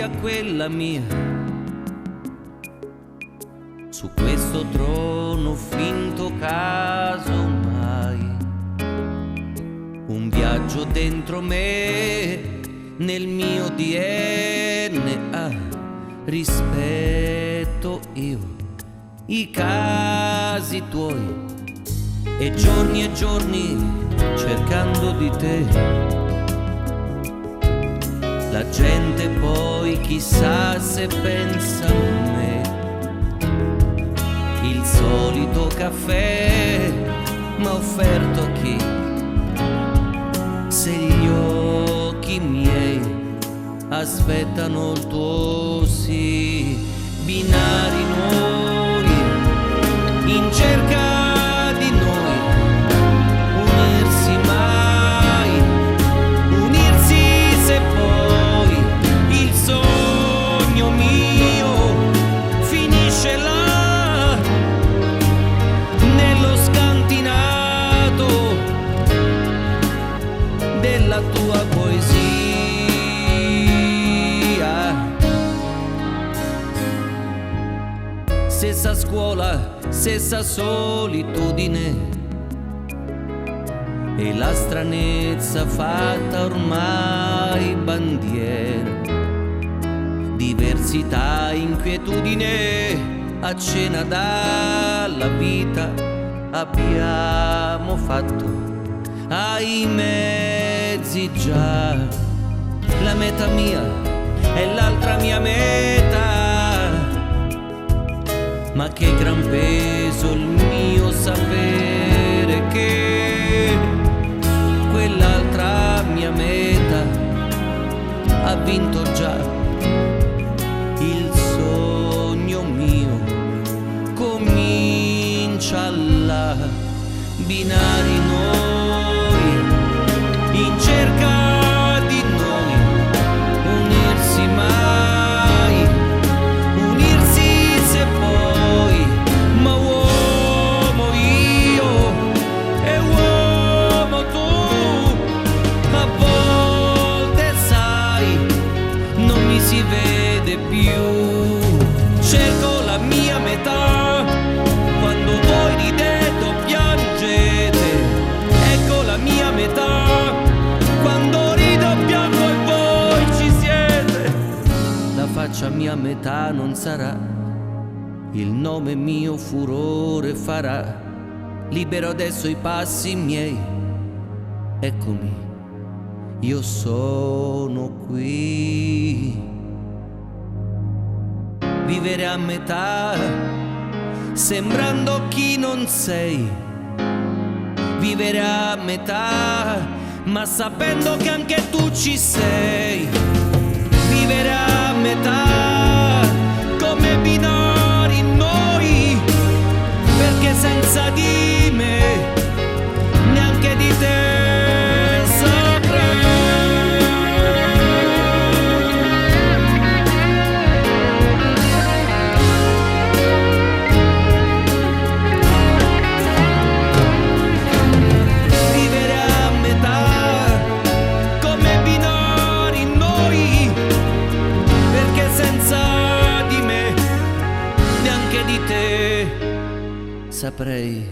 a quella mia, su questo trono finto casomai, un viaggio dentro me, nel mio DNA, rispetto io i casi tuoi e giorni cercando di te. La gente poi chissà se pensa a me, il solito caffè m'ha offerto a chi, se gli occhi miei aspettano il tuo sì, binari nuovi in cerca di noi, unirsi mai, unirsi se poi il sogno mio finisce là, nello scantinato della tua poesia. Stessa scuola, stessa solitudine e la stranezza fatta ormai bandiera, diversità, inquietudine, a cena dalla vita abbiamo fatto ai mezzi già, la meta mia è l'altra mia meta, ma che gran peso il mio sapere che quell'altra mia meta ha vinto già, il sogno mio comincia là, binari noi in cerca di noi, unirsi mai, unirsi se poi, ma uomo io e uomo tu, a volte sai non mi si vede più, cerco la mia metà quando voi ridete o piangete, ecco la mia metà quando rido o piango e voi ci siete. La faccia mia metà non sarà, il nome mio furore farà, libero adesso i passi miei, eccomi, io sono qui. Vivere a metà, sembrando chi non sei, vivere a metà, ma sapendo che anche tu ci sei, vivere a metà, come binari noi, perché senza di me, neanche di te saprei. Saprei.